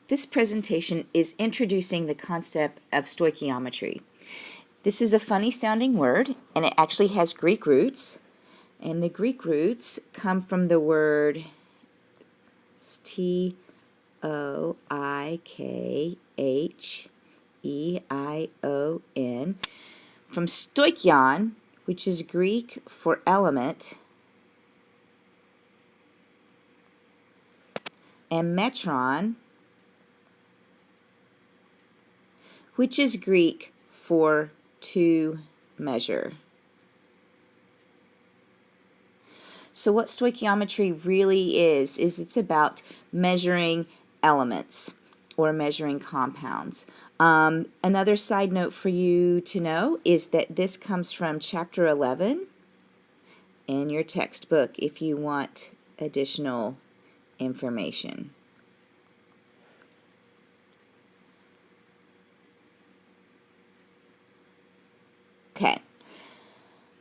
This presentation is introducing the concept of stoichiometry. This is a funny sounding word, and it actually has Greek roots. And the Greek roots come from the word stoicheion, from stoichion, which is Greek for element, and metron, which is Greek for to measure. So what stoichiometry really is it's about measuring elements or measuring compounds. Another side note for you to know is that this comes from chapter 11 in your textbook if you want additional information. Okay.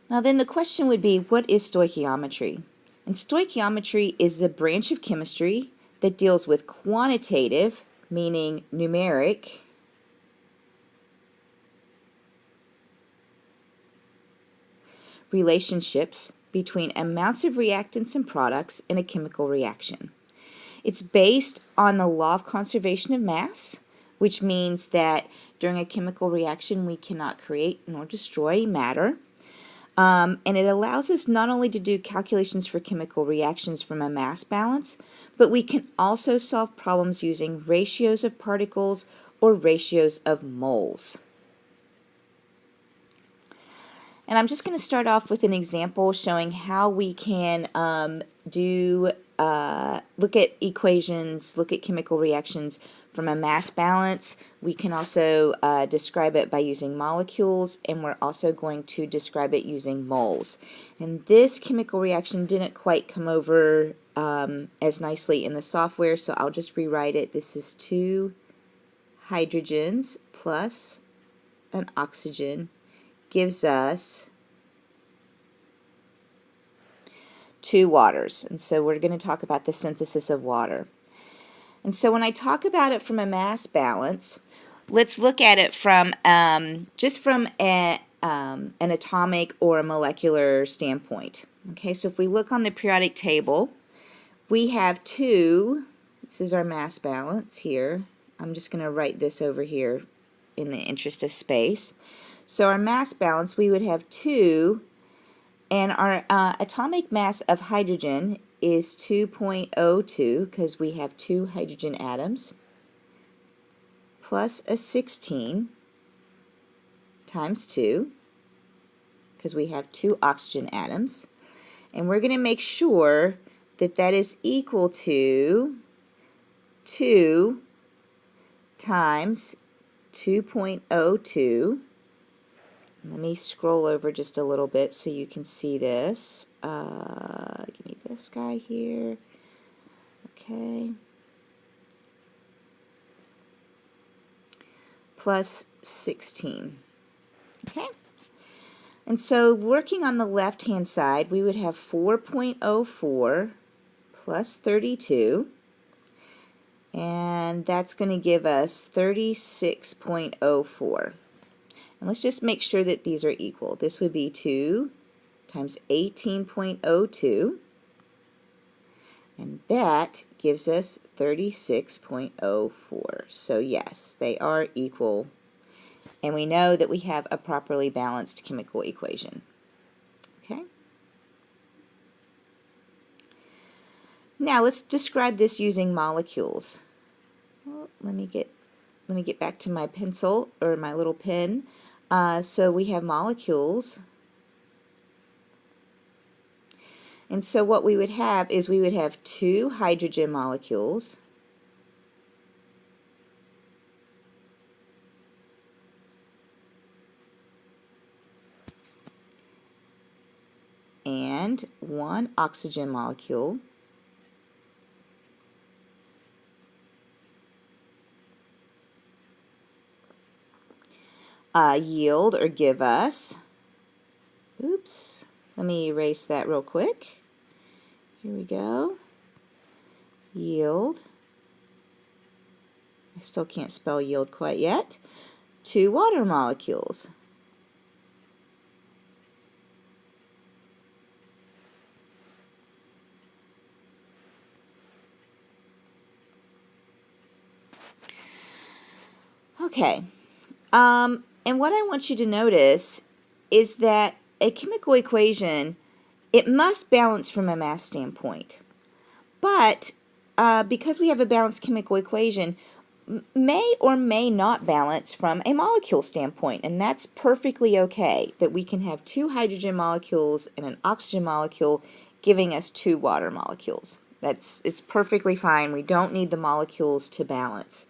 Now then the question would be, what is stoichiometry? And stoichiometry is the branch of chemistry that deals with quantitative, meaning numeric, relationships between amounts of reactants and products in a chemical reaction. It's based on the law of conservation of mass, which means that during a chemical reaction we cannot create nor destroy matter. And it allows us not only to do calculations for chemical reactions from a mass balance, but we can also solve problems using ratios of particles or ratios of moles. And I'm just going to start off with an example showing how we can look at equations, look at chemical reactions from a mass balance. We can also describe it by using molecules, and we're also going to describe it using moles. And this chemical reaction didn't quite come over as nicely in the software, so I'll just rewrite it. This is 2 hydrogens plus an oxygen gives us 2 waters. And so we're going to talk about the synthesis of water. And so when I talk about it from a mass balance, let's look at it from just from an atomic or a molecular standpoint. Okay, so if we look on the periodic table, we have 2. This is our mass balance here. I'm just going to write this over here in the interest of space. So our mass balance, we would have 2, and our atomic mass of hydrogen is 2.02 because we have 2 hydrogen atoms, plus a 16 times 2 because we have 2 oxygen atoms, and we're going to make sure that that is equal to 2 times 2.02. Let me scroll over just a little bit so you can see this. Give me this guy here. Okay. Plus 16. Okay. And so working on the left-hand side, we would have 4.04 plus 32. And that's going to give us 36.04. And let's just make sure that these are equal. This would be 2 times 18.02, and that gives us 36.04. So yes, they are equal, and we know that we have a properly balanced chemical equation. Okay. Now let's describe this using molecules. Well, let me get back to my pencil or my little pen. So we have molecules, and so what we would have is we would have 2 hydrogen molecules and 1 oxygen molecule yield or give us, oops, let me erase that real quick. Here we go. Yield I still can't spell yield quite yet, 2 water molecules. Okay, and what I want you to notice is that a chemical equation, it must balance from a mass standpoint. But because we have a balanced chemical equation, may or may not balance from a molecule standpoint, and that's perfectly okay, that we can have 2 hydrogen molecules and an oxygen molecule giving us 2 water molecules. It's perfectly fine. We don't need the molecules to balance.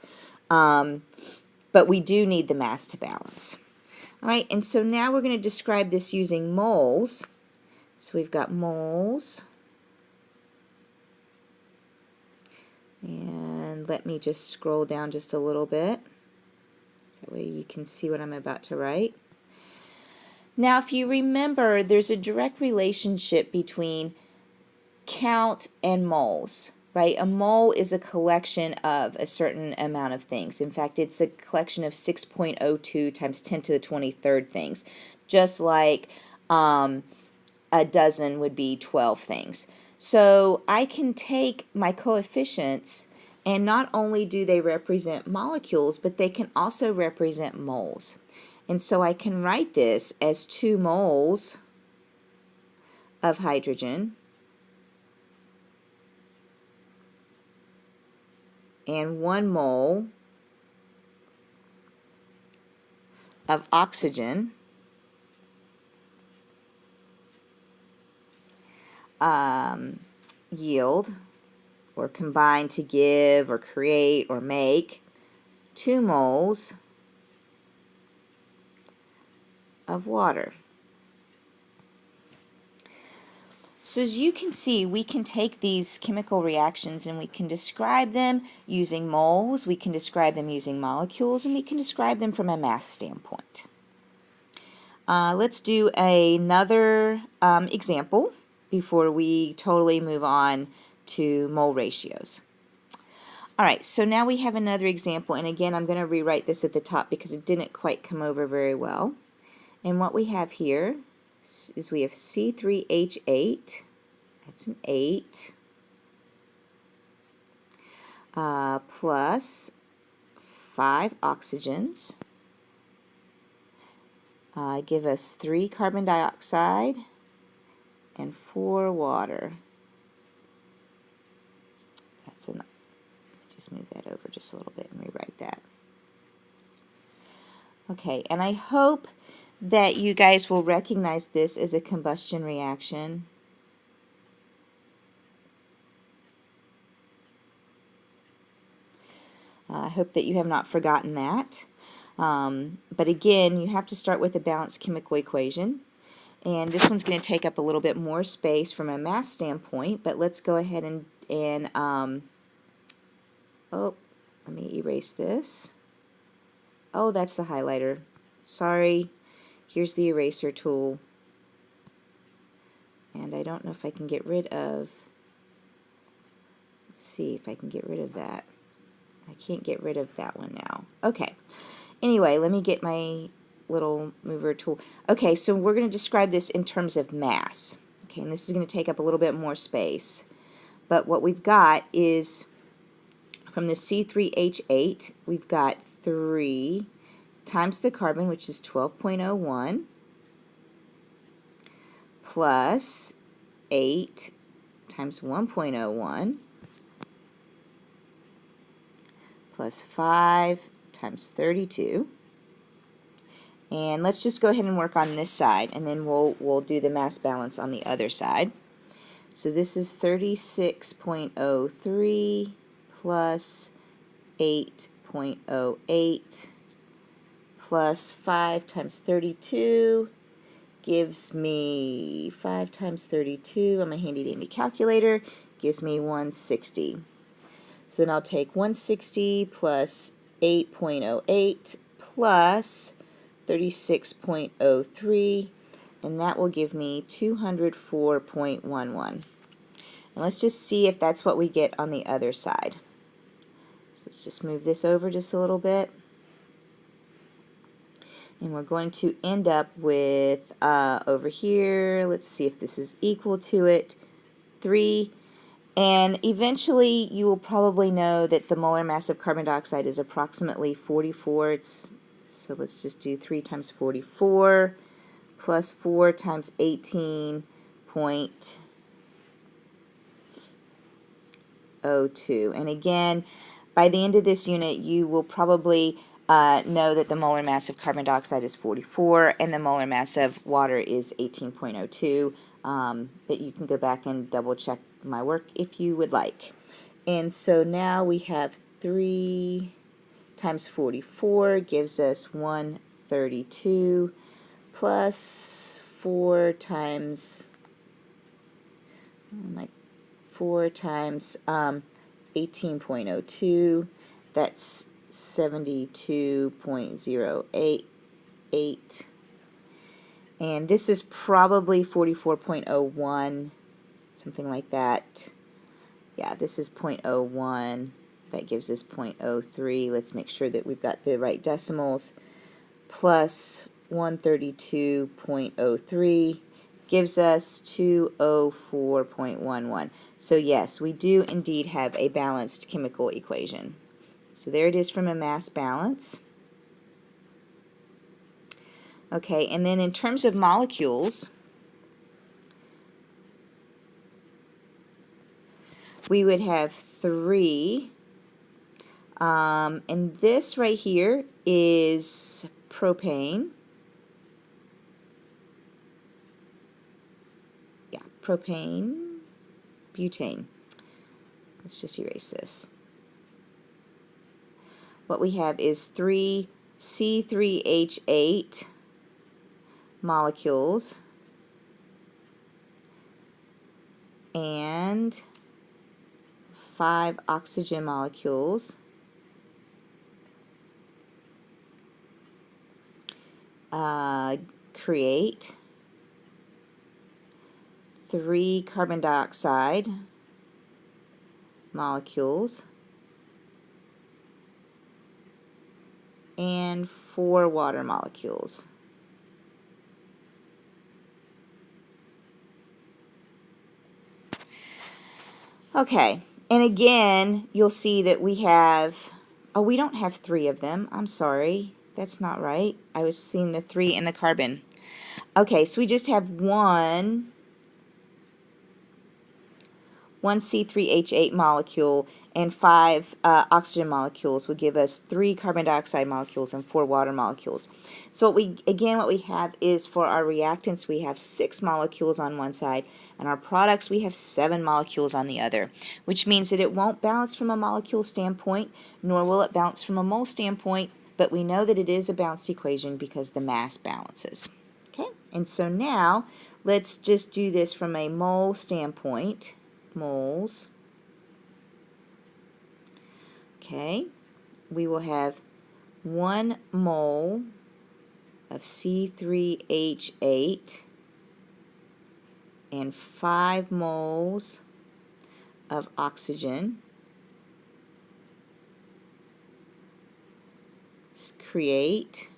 But we do need the mass to balance. All right, and so now we're going to describe this using moles. So we've got moles. And let me just scroll down just a little bit, so that way you can see what I'm about to write. Now, if you remember, there's a direct relationship between count and moles, right? A mole is a collection of a certain amount of things. In fact, it's a collection of 6.02 times 10 to the 23rd things, just like a dozen would be 12 things. So I can take my coefficients, and not only do they represent molecules, but they can also represent moles. And so I can write this as 2 moles of hydrogen and 1 mole of oxygen yield, or combine to give or create or make 2 moles of water. So as you can see, we can take these chemical reactions and we can describe them using moles, we can describe them using molecules, and we can describe them from a mass standpoint. Let's do another example before we totally move on to mole ratios. Alright, so now we have another example, and again I'm going to rewrite this at the top because it didn't quite come over very well. And what we have here is we have C3H8, that's an 8, plus 5 oxygens, give us 3 carbon dioxide and 4 water. That's enough. Just move that over just a little bit and rewrite that. Okay, and I hope that you guys will recognize this as a combustion reaction. I hope that you have not forgotten that. But again, you have to start with a balanced chemical equation. And this one's going to take up a little bit more space from a mass standpoint, but let's go ahead and oh, let me erase this. Oh, that's the highlighter. Sorry. Here's the eraser tool. And I don't know if I can get rid of, let's see if I can get rid of that. I can't get rid of that one now. Okay. Anyway, let me get my little mover tool. Okay, so we're going to describe this in terms of mass. Okay, and this is going to take up a little bit more space. But what we've got is, from the C3H8, we've got 3 times the carbon, which is 12.01, plus 8 times 1.01, plus 5 times 32. And let's just go ahead and work on this side, and then we'll do the mass balance on the other side. So this is 36.03 plus 8.08 plus 5 times 32 gives me 5 times 32, I'm a handy-dandy calculator, gives me 160. So then I'll take 160 plus 8.08 plus 36.03, and that will give me 204.11. And let's just see if that's what we get on the other side. So let's just move this over just a little bit. And we're going to end up with, over here, let's see if this is equal to it, 3. And eventually you will probably know that the molar mass of carbon dioxide is approximately 44. So let's just do 3 times 44 plus 4 times 18.02. And again, by the end of this unit, you will probably know that the molar mass of carbon dioxide is 44 and the molar mass of water is 18.02. But you can go back and double check my work if you would like. And so now we have 3 times 44 gives us 132 plus 4 times 18.02, that's 72.08, and this is probably 44.01, something like that. Yeah, this is 0.01. That gives us 0.03. Let's make sure that we've got the right decimals. Plus 132.03 gives us 204.11. So yes, we do indeed have a balanced chemical equation. So there it is from a mass balance. Okay, and then in terms of molecules, we would have 3. And this right here is propane. Yeah, propane, butane. Let's just erase this. What we have is 3 C3H8 molecules and 5 oxygen molecules, create 3 carbon dioxide molecules and 4 water molecules. Okay, and again, you'll see that we have, oh, we don't have 3 of them. I'm sorry. That's not right. I was seeing the 3 in the carbon. Okay, so we just have one C3H8 molecule and 5 oxygen molecules would give us 3 carbon dioxide molecules and 4 water molecules. So what we have is for our reactants we have 6 molecules on one side and our products we have 7 molecules on the other, which means that it won't balance from a molecule standpoint, nor will it balance from a mole standpoint, but we know that it is a balanced equation because the mass balances. Okay, and so now let's just do this from a mole standpoint. Moles. Okay, we will have 1 mole of C3H8 and 5 moles of oxygen. Let's create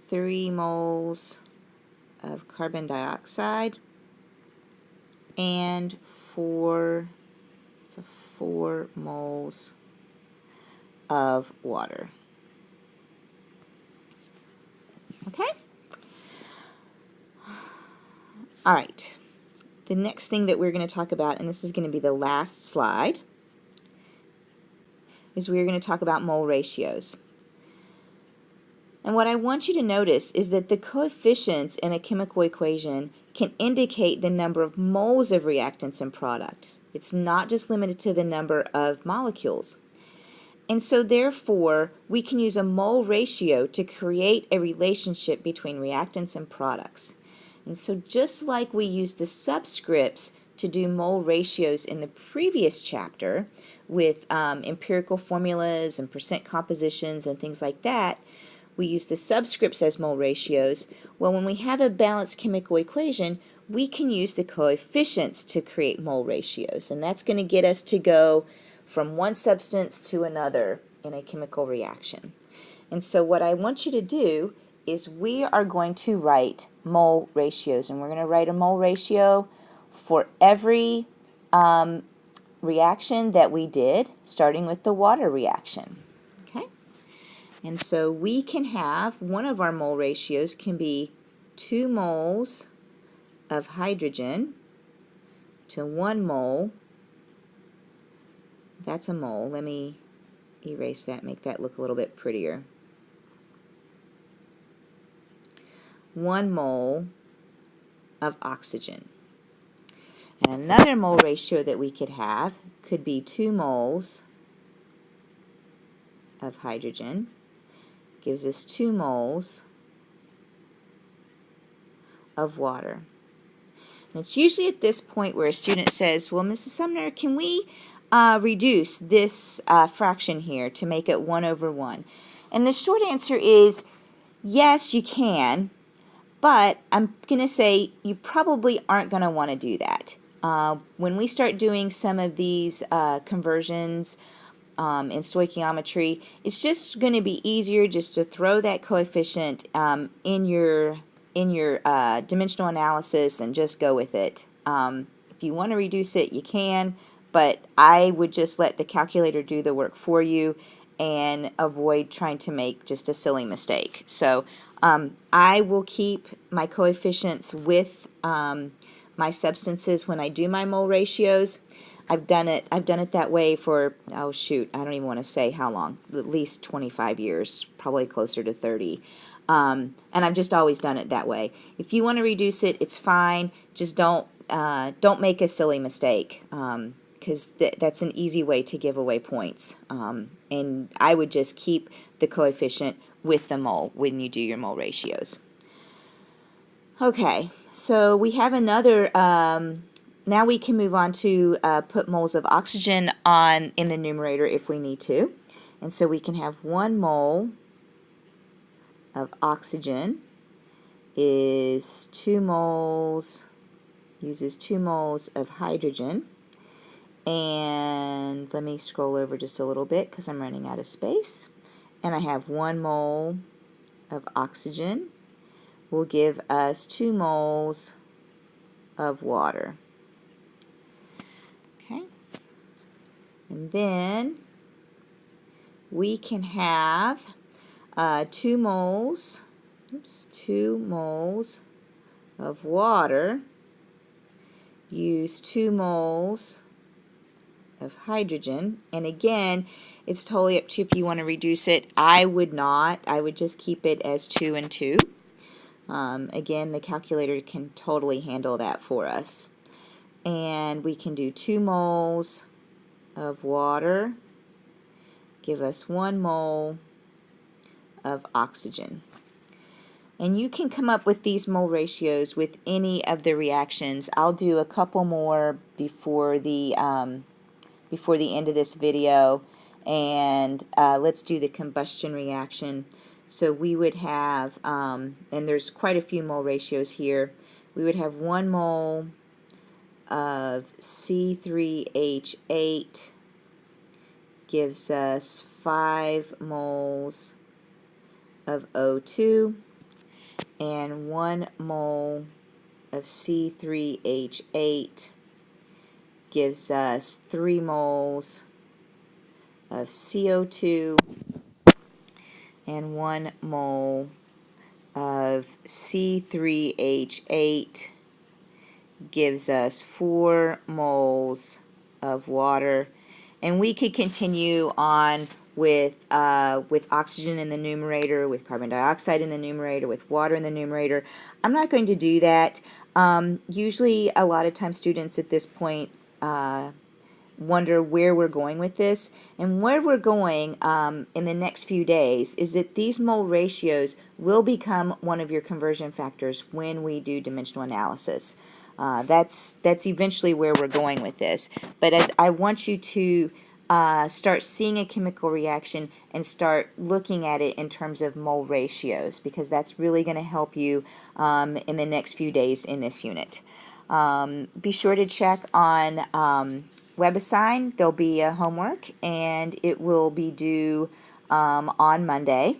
3 moles of carbon dioxide and 4 moles of water. Okay? All right. The next thing that we're going to talk about, and this is going to be the last slide, is we're going to talk about mole ratios. And what I want you to notice is that the coefficients in a chemical equation can indicate the number of moles of reactants and products. It's not just limited to the number of molecules. And so therefore, we can use a mole ratio to create a relationship between reactants and products. And so just like we used the subscripts to do mole ratios in the previous chapter with empirical formulas and percent compositions and things like that, we use the subscripts as mole ratios. Well, when we have a balanced chemical equation, we can use the coefficients to create mole ratios, and that's going to get us to go from one substance to another in a chemical reaction. And so what I want you to do is we are going to write mole ratios, and we're going to write a mole ratio for every reaction that we did, starting with the water reaction. Okay? And so we can have, one of our mole ratios can be 2 moles of hydrogen to 1 mole. That's a mole. Let me erase that, make that look a little bit prettier. 1 mole of oxygen. And another mole ratio that we could have could be 2 moles of hydrogen. Gives us 2 moles of water. And it's usually at this point where a student says, well, Mrs. Sumner, can we reduce this fraction here to make it 1 over 1? And the short answer is yes, you can, but I'm going to say you probably aren't going to want to do that. When we start doing some of these conversions in stoichiometry, it's just going to be easier just to throw that coefficient in your dimensional analysis and just go with it. If you want to reduce it, you can, but I would just let the calculator do the work for you and avoid trying to make just a silly mistake. So I will keep my coefficients with my substances when I do my mole ratios. I've done it that way for, oh shoot, I don't even want to say how long, at least 25 years, probably closer to 30. And I've just always done it that way. If you want to reduce it, it's fine. Just don't make a silly mistake, because that's an easy way to give away points. And I would just keep the coefficient with the mole when you do your mole ratios. Okay, so we have another. Now we can move on to put moles of oxygen in the numerator if we need to. And so we can have 1 mole of oxygen is 2 moles, uses 2 moles of hydrogen. And let me scroll over just a little bit because I'm running out of space. And I have 1 mole of oxygen will give us 2 moles of water. Okay. And then we can have 2 moles of water use 2 moles of hydrogen. And again, it's totally up to you if you want to reduce it. I would not. I would just keep it as 2 and 2. Again, the calculator can totally handle that for us. And we can do 2 moles of water give us 1 mole of oxygen. And you can come up with these mole ratios with any of the reactions. I'll do a couple more before the end of this video, and let's do the combustion reaction. So we would have, and there's quite a few mole ratios here, we would have 1 mole of C3H8 gives us 5 moles of O2, and 1 mole of C3H8 gives us 3 moles of CO2, and 1 mole of C3H8 gives us 4 moles of water. And we could continue on with oxygen in the numerator, with carbon dioxide in the numerator, with water in the numerator. I'm not going to do that. Usually, a lot of times students at this point wonder where we're going with this. And where we're going in the next few days is that these mole ratios will become one of your conversion factors when we do dimensional analysis. That's eventually where we're going with this. But I want you to start seeing a chemical reaction and start looking at it in terms of mole ratios, because that's really going to help you in the next few days in this unit. Be sure to check on WebAssign. There'll be a homework and it will be due on Monday,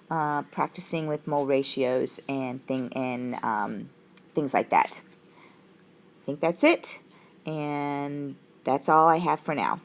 practicing with mole ratios and things like that. I think that's it, and that's all I have for now.